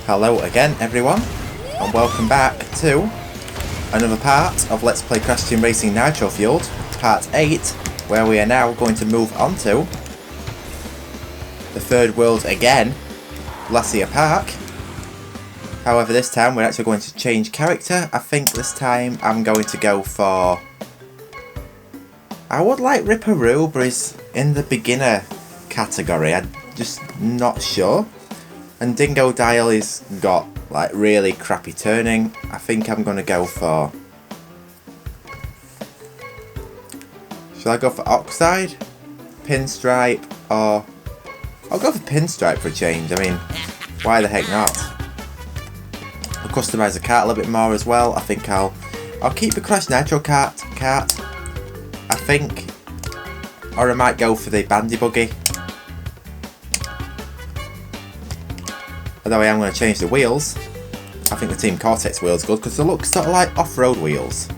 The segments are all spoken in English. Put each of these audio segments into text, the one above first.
Hello again everyone, and welcome back to another part of Let's Play Crash Team Racing Nitro-Fueled, part 8, where we are now going to move on to the third world again, Glacier Park. However, this time we're actually going to change character. I think this time I'm going to go for... I would like Ripperoo, but he's in the beginner category, I'm just not sure. And Dingo Dial has got like really crappy turning. I think I'm going to go for... Should I go for Oxide, Pinstripe, or... I'll go for Pinstripe for a change. I mean, why the heck not? I'll customise the kart a little bit more as well. I think I'll keep the Crash Nitro kart, I think. Or I might go for the Bandy Buggy. Although I am going to change the wheels. I think the Team Cortex wheels good because they look sort of like off-road wheels.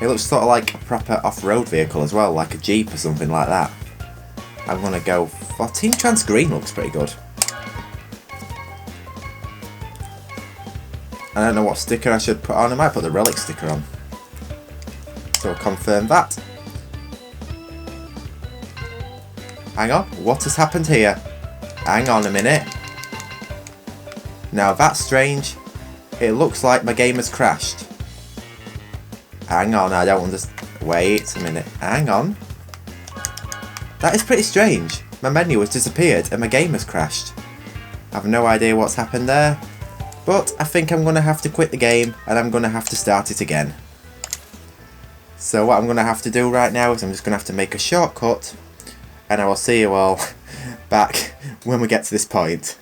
It looks sort of like a proper off-road vehicle as well, like a Jeep or something like that. I'm going to go for Team Trans Green, looks pretty good. I don't know what sticker I should put on. I might put the Relic sticker on. So we'll confirm that. Hang on, what has happened here? Hang on a minute. Now that's strange. It looks like my game has crashed. Hang on, I don't understand. Wait a minute, hang on. That is pretty strange. My menu has disappeared and my game has crashed. I have no idea what's happened there. But I think I'm going to have to quit the game and I'm going to have to start it again. So what I'm going to have to do right now is I'm just going to have to make a shortcut. And I will see you all back when we get to this point.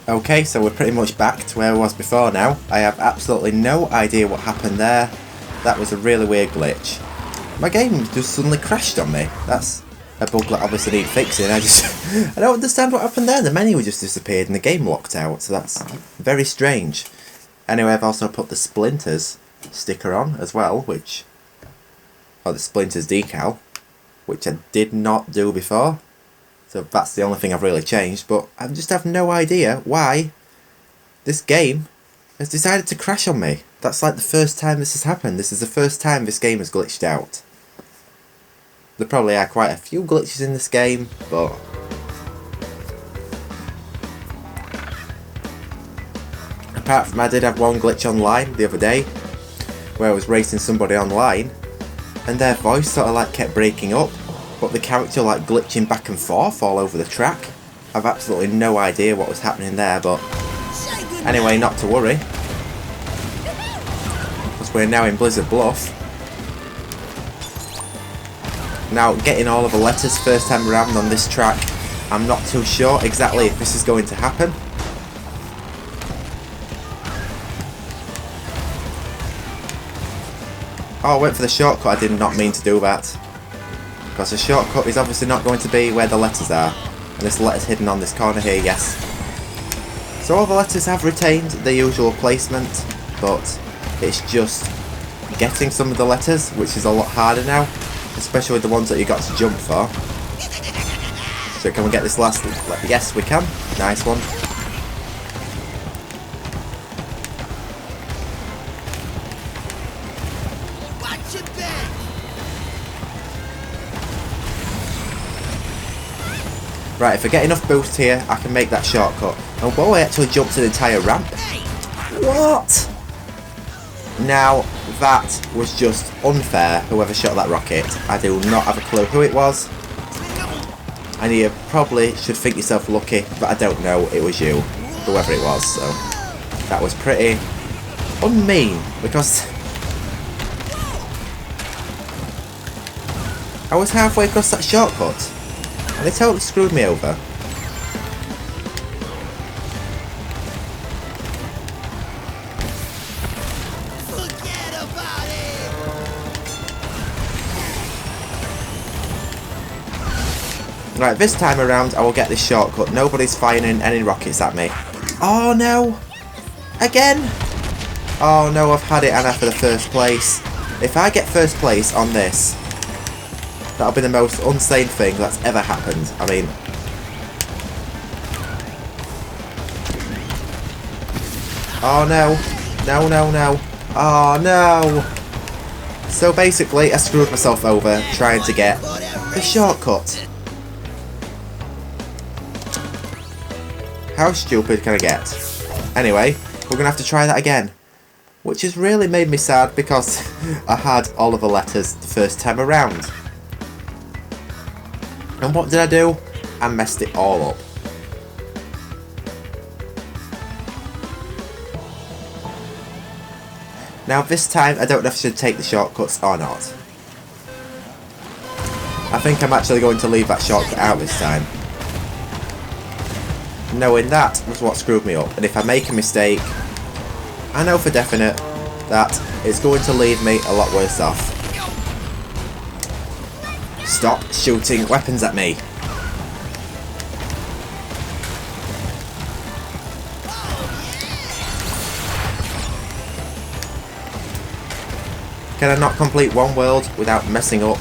Okay, so we're pretty much back to where I was before now. I have absolutely no idea what happened there. That was a really weird glitch. My game just suddenly crashed on me. That's a bug that obviously needs fixing. I don't understand what happened there. The menu just disappeared and the game locked out. So that's very strange. Anyway, I've also put the Splinters sticker on as well, which... or the Splinters decal, which I did not do before. So that's the only thing I've really changed, but I just have no idea why this game has decided to crash on me. That's like the first time this has happened. This is the first time this game has glitched out. There probably are quite a few glitches in this game, but... apart from I did have one glitch online the other day, where I was racing somebody online, and their voice sort of like kept breaking up, but the character like glitching back and forth all over the track. I've absolutely no idea what was happening there, but anyway, not to worry, because we're now in Blizzard Bluff. Now, getting all of the letters first time around on this track, I'm not too sure exactly if this is going to happen. Oh, I went for the shortcut. I did not mean to do that. Because the shortcut is obviously not going to be where the letters are. And this letter's hidden on this corner here, yes. So all the letters have retained their usual placement, but it's just getting some of the letters, which is a lot harder now. Especially the ones that you got to jump for. So can we get this last... yes, we can. Nice one. Right, if I get enough boost here, I can make that shortcut. Oh boy, I actually jumped an entire ramp. What? Now, that was just unfair, whoever shot that rocket. I do not have a clue who it was. And you probably should think yourself lucky, but I don't know, it was you. Whoever it was, so... that was pretty unmean, because... I was halfway across that shortcut. And they totally screwed me over. Forget about it. Right, this time around I will get this shortcut. Nobody's firing any rockets at me. Oh no! Again! Oh no, I've had it, Anna, for the first place. If I get first place on this, That'll be the most insane thing that's ever happened. I mean... Oh no. No, no, no. Oh no. So basically, I screwed myself over trying to get the shortcut. How stupid can I get? Anyway, we're going to have to try that again. Which has really made me sad because I had all of the letters the first time around. And what did I do? I messed it all up. Now this time I don't know if I should take the shortcuts or not. I think I'm actually going to leave that shortcut out this time. Knowing that was what screwed me up, and if I make a mistake, I know for definite that it's going to leave me a lot worse off. Stop shooting weapons at me. Can I not complete one world without messing up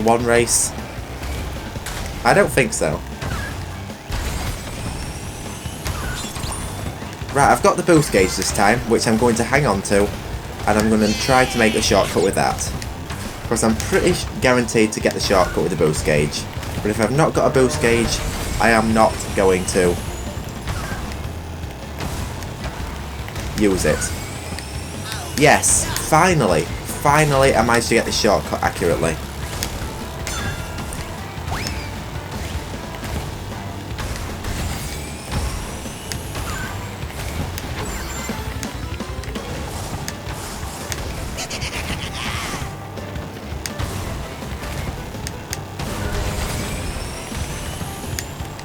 one race? I don't think so. Right, I've got the boost gauge this time, which I'm going to hang on to, and I'm going to try to make a shortcut with that. Because I'm pretty guaranteed to get the shortcut with the boost gauge. But if I've not got a boost gauge, I am not going to use it. Yes, finally! Finally I managed to get the shortcut accurately.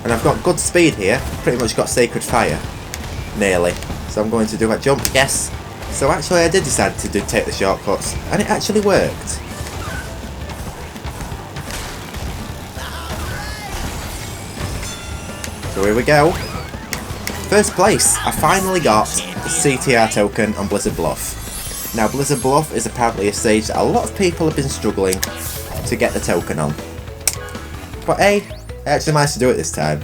And I've got good speed here, pretty much got Sacred Fire. Nearly. So I'm going to do a jump, yes. So actually I did decide to take the shortcuts, and it actually worked. So here we go. First place, I finally got the CTR token on Blizzard Bluff. Now Blizzard Bluff is apparently a stage that a lot of people have been struggling to get the token on. But hey, I actually managed to do it this time.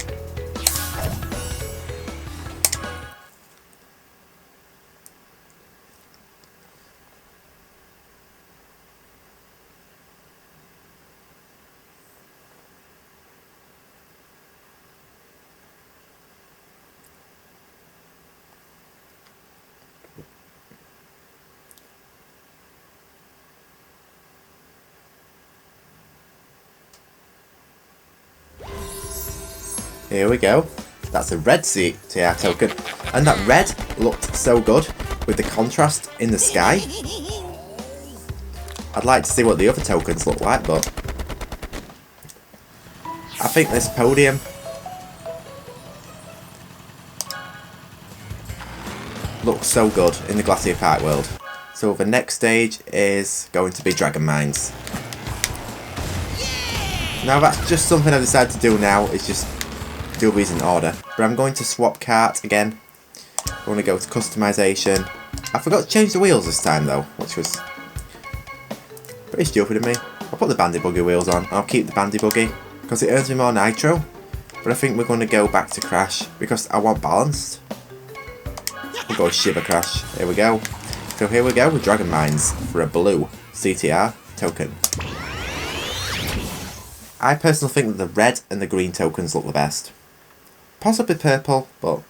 Here we go. That's a red CTR token. And that red looked so good with the contrast in the sky. I'd like to see what the other tokens look like, but I think this podium looks so good in the Glacier Park world. So the next stage is going to be Dragon Mines. Now that's just something I've decided to do now, is just do these in order. But I'm going to swap kart again. I'm going to go to customization. I forgot to change the wheels this time though, which was pretty stupid of me. I'll put the bandy buggy wheels on. I'll keep the bandy buggy because it earns me more nitro. But I think we're going to go back to Crash because I want balanced. We'll go Shiver Crash. Here we go. So here we go with Dragon Mines for a blue CTR token. I personally think that the red and the green tokens look the best. Possibly purple, but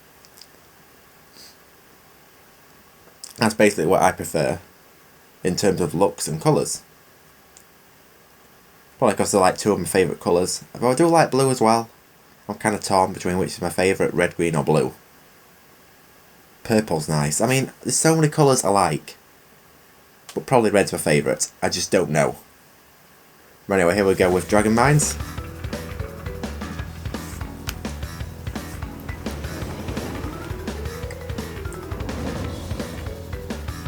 that's basically what I prefer in terms of looks and colours. Probably because they're like two of my favourite colours. But I do like blue as well. I'm kind of torn between which is my favourite, red, green or blue. Purple's nice. I mean, there's so many colours I like. But probably red's my favourite. I just don't know. But anyway, here we go with Dragon Mines.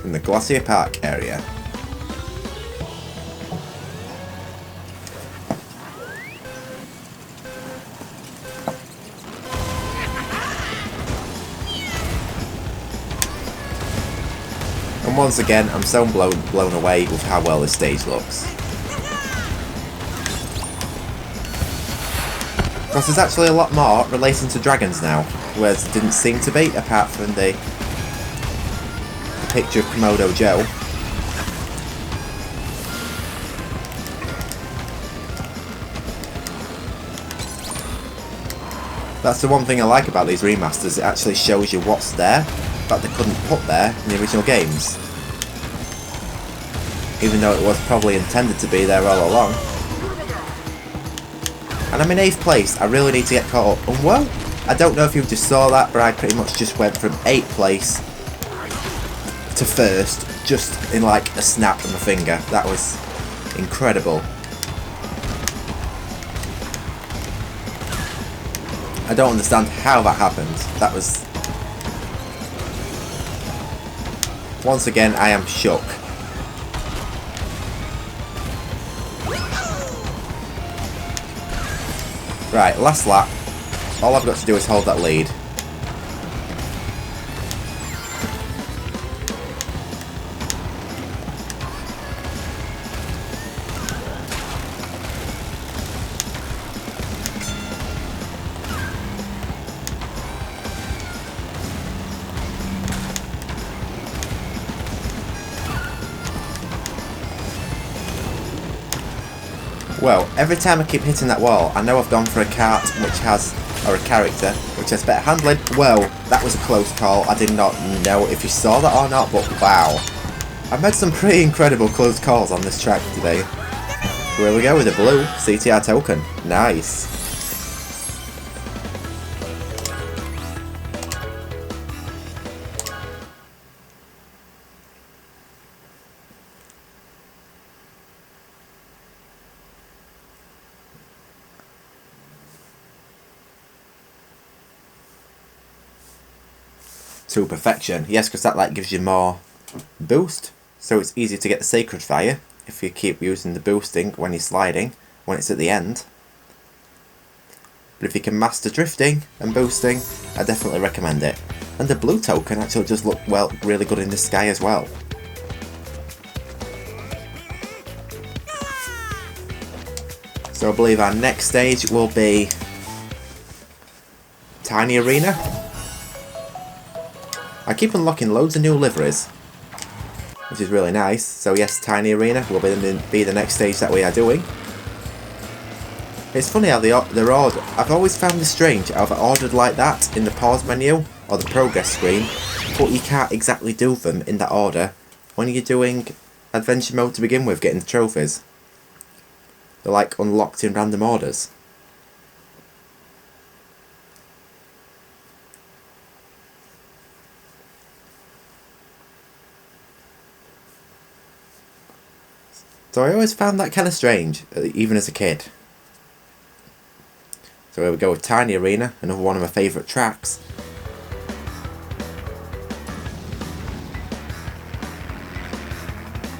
In the Glacier Park area. And once again, I'm so blown away with how well this stage looks. Because there's actually a lot more relating to dragons now, whereas there didn't seem to be, apart from the picture of Komodo Joe. That's the one thing I like about these remasters, it actually shows you what's there that they couldn't put there in the original games. Even though it was probably intended to be there all along. And I'm in 8th place, I really need to get caught up. And well, I don't know if you just saw that, but I pretty much just went from 8th place to 1st, just in like a snap of my finger. That was incredible. I don't understand how that happened. That was... Once again, I am shook. Right, last lap. All I've got to do is hold that lead. Well, every time I keep hitting that wall, I know I've gone for a cart which has, or a character, which has better handling. Well, that was a close call. I did not know if you saw that or not, but wow. I've made some pretty incredible close calls on this track today. So here we go with a blue CTR token. Nice. To perfection. Yes, because that like gives you more boost, so it's easier to get the sacred fire if you keep using the boosting when you're sliding, when it's at the end. But if you can master drifting and boosting, I definitely recommend it. And the blue token actually does look, well, really good in the sky as well. So I believe our next stage will be Tiny Arena. I keep unlocking loads of new liveries, which is really nice. So yes, Tiny Arena will be the next stage that we are doing. It's funny how they're ordered. I've always found this strange how they're ordered like that in the pause menu or the progress screen, but you can't exactly do them in that order when you're doing adventure mode to begin with, getting the trophies. They're like unlocked in random orders. So I always found that kind of strange, even as a kid. So here we go with Tiny Arena, another one of my favourite tracks.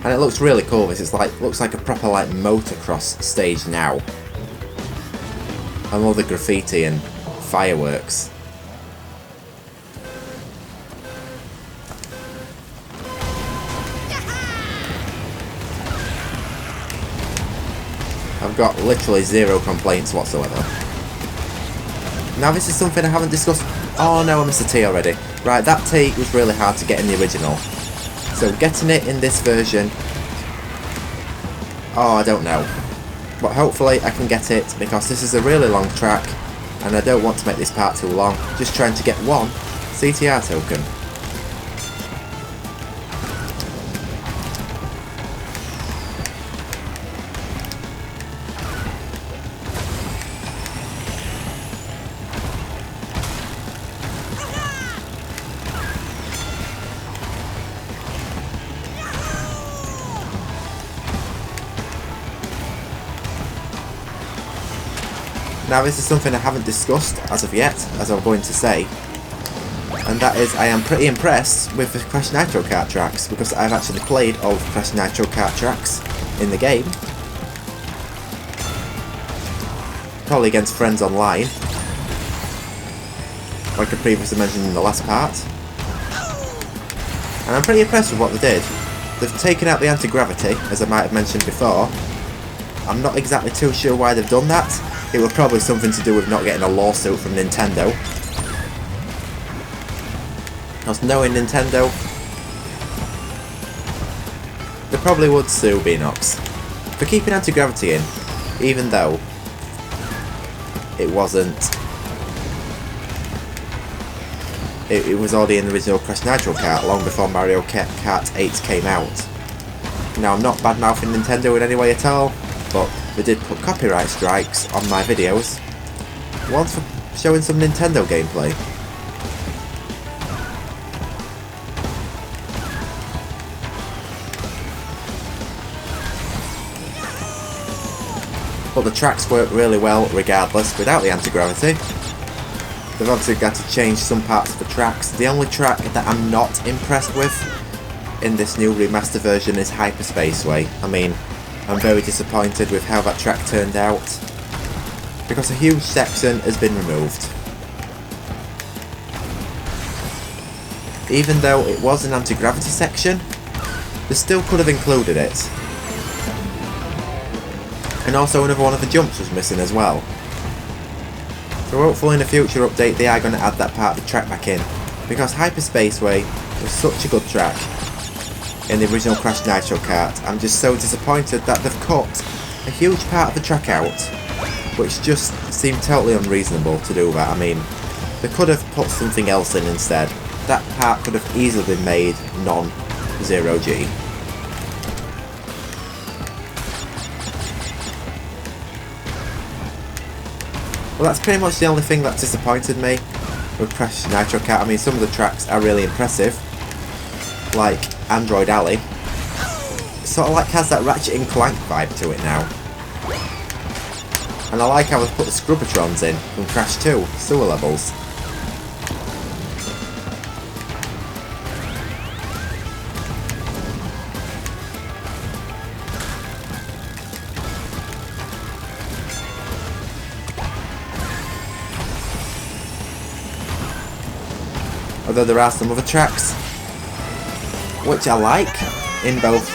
And it looks really cool. This looks like a proper like motocross stage now. I love the graffiti and fireworks. I've got literally zero complaints whatsoever. Now this is something I haven't discussed. Oh no, I missed a T already. Right, that T was really hard to get in the original. So getting it in this version, oh, I don't know. But hopefully I can get it, because this is a really long track and I don't want to make this part too long. Just trying to get one CTR token. Now this is something I haven't discussed as of yet, as I'm going to say, and that is I am pretty impressed with the Crash Nitro Kart tracks, because I've actually played all the Crash Nitro Kart tracks in the game, probably against friends online, like I previously mentioned in the last part, and I'm pretty impressed with what they did. They've taken out the anti-gravity, as I might have mentioned before. I'm not exactly too sure why they've done that. It was probably something to do with not getting a lawsuit from Nintendo. Because knowing Nintendo, they probably would sue Beanox for keeping anti-gravity in, even though it wasn't. It was already in the original Crash Nitro Kart long before Mario Kart 8 came out. Now, I'm not bad-mouthing Nintendo in any way at all, but they did put copyright strikes on my videos, once for showing some Nintendo gameplay. But the tracks work really well regardless, without the anti-gravity. They've obviously got to change some parts of the tracks. The only track that I'm not impressed with in this new remaster version is Hyperspaceway. I mean, I'm very disappointed with how that track turned out, because a huge section has been removed. Even though it was an anti-gravity section, they still could have included it. And also another one of the jumps was missing as well. So hopefully in a future update they are going to add that part of the track back in, because Hyperspaceway was such a good track in the original Crash Nitro Kart. I'm just so disappointed that they've cut a huge part of the track out, which just seemed totally unreasonable to do that. I mean, they could have put something else in instead. That part could have easily been made non-Zero G. Well, that's pretty much the only thing that disappointed me with Crash Nitro Kart. I mean, some of the tracks are really impressive, like Android Alley. It sort of like has that Ratchet and Clank vibe to it now. And I like how they've put the Scrubbertrons in from Crash 2 sewer levels. Although there are some other tracks which I like in both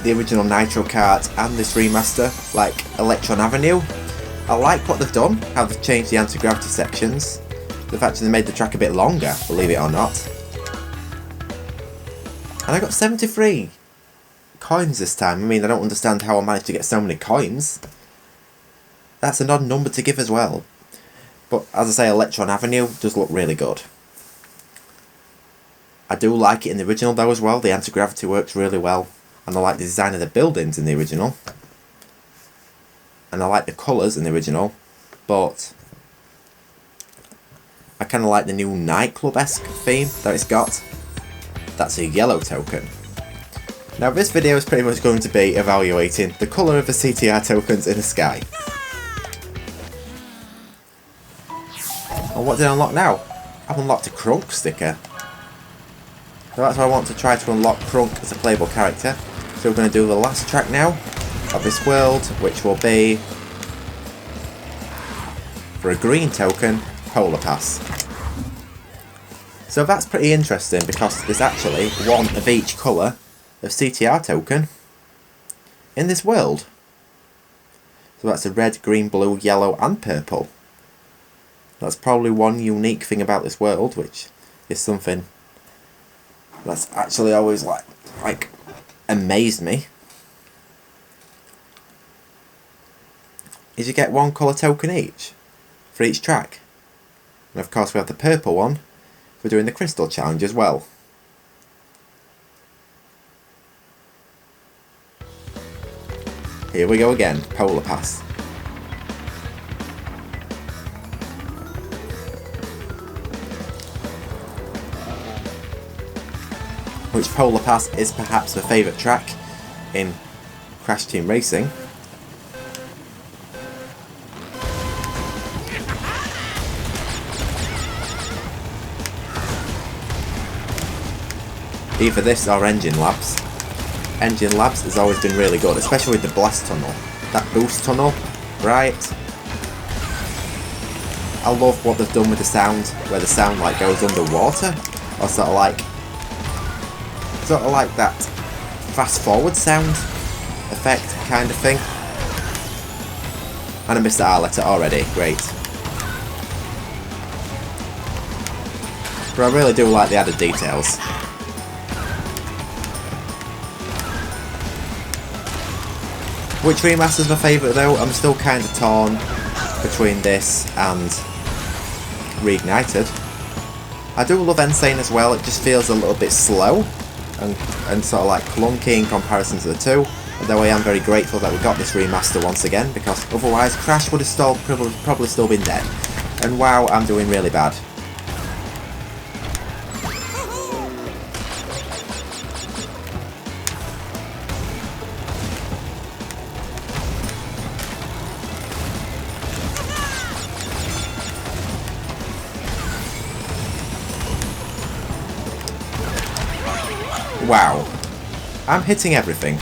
the original Nitro Kart and this remaster, like Electron Avenue. I like what they've done, how they've changed the anti-gravity sections. They've actually made the track a bit longer, believe it or not. And I got 73 coins this time. I mean, I don't understand how I managed to get so many coins. That's an odd number to give as well. But as I say, Electron Avenue does look really good. I do like it in the original though as well. The anti-gravity works really well, and I like the design of the buildings in the original, and I like the colours in the original, but I kind of like the new nightclub-esque theme that it's got. That's a yellow token. Now this video is pretty much going to be evaluating the colour of the CTR tokens in the sky. And what did I unlock now? I've unlocked a Crunk sticker. So that's why I want to try to unlock Crunk as a playable character. So we're going to do the last track now of this world, which will be, for a green token, Polar Pass. So that's pretty interesting, because there's actually one of each colour of CTR token in this world. So that's a red, green, blue, yellow and purple. That's probably one unique thing about this world, which is something that's actually always like amazed me, is you get one colour token each for each track. And of course we have the purple one for doing the crystal challenge as well. Here we go again, Polar Pass. Which Polar Pass is perhaps my favourite track in Crash Team Racing. Either this or Engine Labs. Engine Labs has always been really good, especially with the blast tunnel. That boost tunnel, right? I love what they've done with the sound, where the sound like goes underwater, or sort of like that fast forward sound effect kind of thing. And I missed the R letter already. Great. But I really do like the added details. Which remaster's my favourite though? I'm still kind of torn between this and Reignited. I do love Insane as well, it just feels a little bit slow and sort of like clunky in comparison to the two. Although I am very grateful that we got this remaster once again, because otherwise Crash would have probably still been dead. And wow, I'm doing really bad. Wow, I'm hitting everything.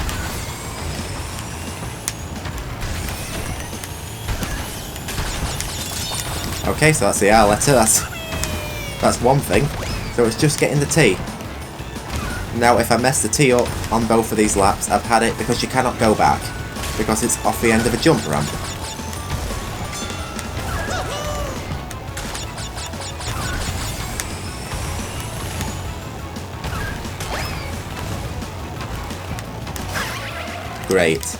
Okay, so that's the R letter, that's one thing. So it's just getting the T. Now if I mess the T up on both of these laps, I've had it, because you cannot go back, because it's off the end of a jump ramp. Great.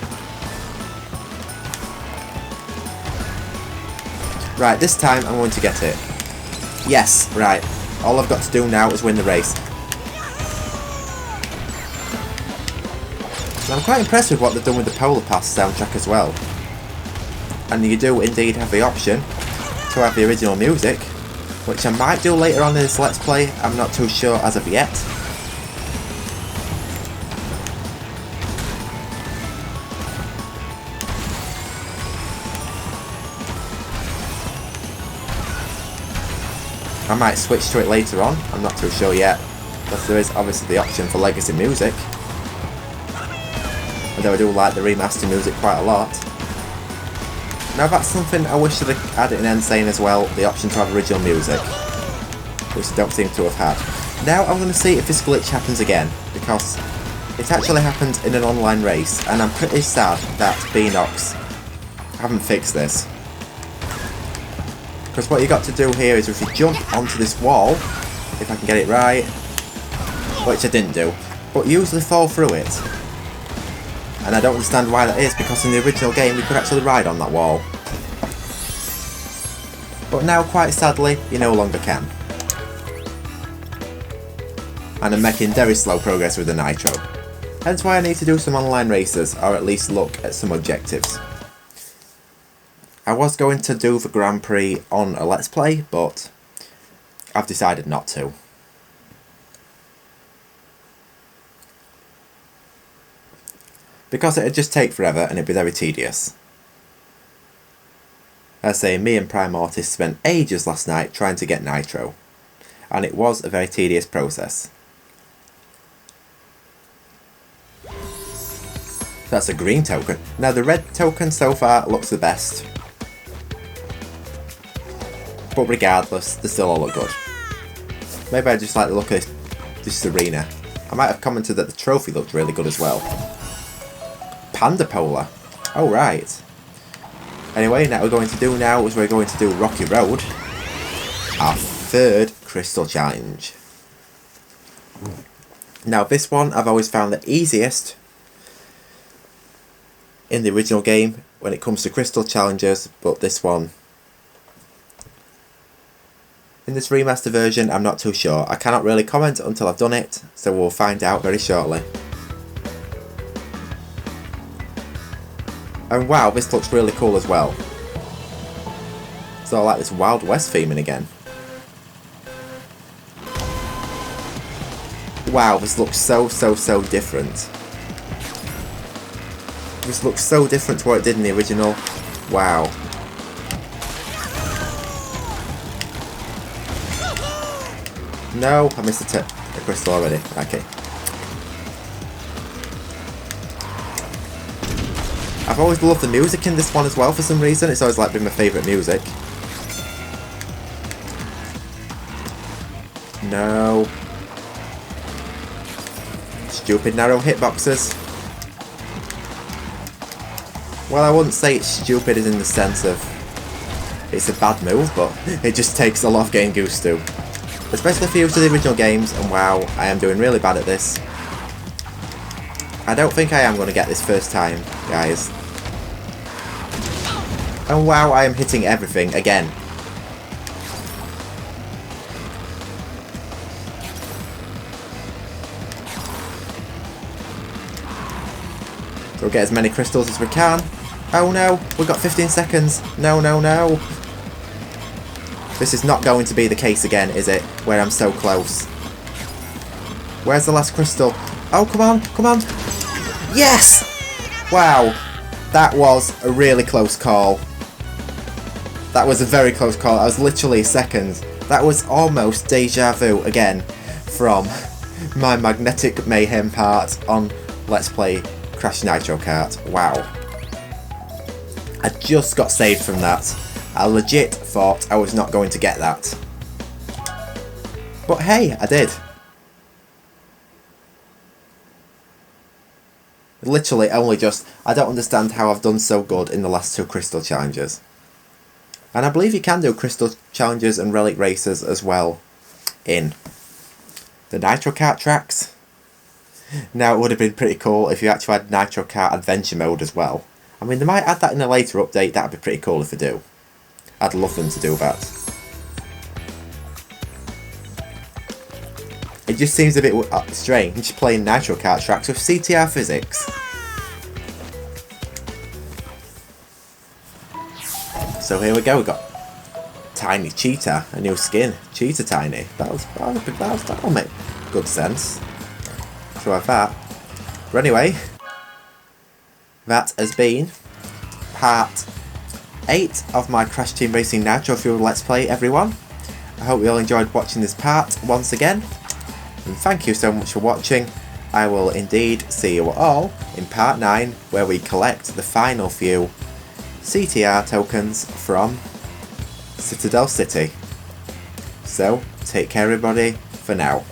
Right, this time I'm going to get it. Yes, right. All I've got to do now is win the race. And I'm quite impressed with what they've done with the Polar Pass soundtrack as well. And you do indeed have the option to have the original music, which I might do later on in this Let's Play. I'm not too sure as of yet. I might switch to it later on, I'm not too sure yet, because there is obviously the option for legacy music. Although I do like the remaster music quite a lot. Now that's something I wish they'd added in Insane as well, the option to have original music, which I don't seem to have had. Now I'm going to see if this glitch happens again, because it actually happened in an online race, and I'm pretty sad that Beanox haven't fixed this. Because what you got to do here is if you jump onto this wall, if I can get it right, which I didn't do, but you usually fall through it. And I don't understand why that is, because in the original game you could actually ride on that wall. But now, quite sadly, you no longer can. And I'm making very slow progress with the Nitro. Hence why I need to do some online races, or at least look at some objectives. I was going to do the Grand Prix on a Let's Play, but I've decided not to. Because it'd just take forever and it'd be very tedious. As I say, me and Prime Mortis spent ages last night trying to get Nitro, and it was a very tedious process. That's a green token. Now the red token so far looks the best. But regardless, they still all look good. Maybe I just like the look of this arena. I might have commented that the trophy looked really good as well. Panda Polar. Oh right. Anyway, now we're going to do Rocky Road. Our third Crystal Challenge. Now this one I've always found the easiest in the original game when it comes to Crystal Challenges, but this one, in this remaster version, I'm not too sure. I cannot really comment until I've done it, so we'll find out very shortly. And wow, this looks really cool as well. So I like this Wild West theming again. Wow, this looks so different. This looks so different to what it did in the original. Wow. No, I missed the crystal already. Okay. I've always loved the music in this one as well for some reason. It's always like been my favourite music. No. Stupid narrow hitboxes. Well, I wouldn't say it's stupid in the sense of it's a bad move, but it just takes a lot of getting used to. Especially if you're used to the original games, and wow, I am doing really bad at this. I don't think I am going to get this first time, guys. And wow, I am hitting everything again. So we'll get as many crystals as we can. Oh no, we've got 15 seconds. No, no, no. This is not going to be the case again, is it? Where I'm so close. Where's the last crystal? Oh, come on, come on. Yes! Wow. That was a really close call. That was a very close call. I was literally seconds. That was almost deja vu again from my Magnetic Mayhem part on Let's Play Crash Nitro Kart. Wow. I just got saved from that. I legit thought I was not going to get that. But hey, I did. Literally only just... I don't understand how I've done so good in the last 2 crystal challenges. And I believe you can do crystal challenges and relic races as well in the Nitro Kart tracks. Now it would have been pretty cool if you actually had Nitro Kart Adventure mode as well. I mean, they might add that in a later update. That would be pretty cool if they do. I'd love them to do that. It just seems a bit strange playing Nitro Kart tracks with CTR physics. So here we go, we've got Tiny Cheetah, a new skin. Cheetah Tiny. That'll make good sense. So I have that. But anyway, that has been part 8 of my Crash Team Racing Nitro-Fueled Let's Play, everyone. I hope you all enjoyed watching this part once again. And thank you so much for watching. I will indeed see you all in part 9, where we collect the final few CTR tokens from Citadel City. So, take care everybody for now.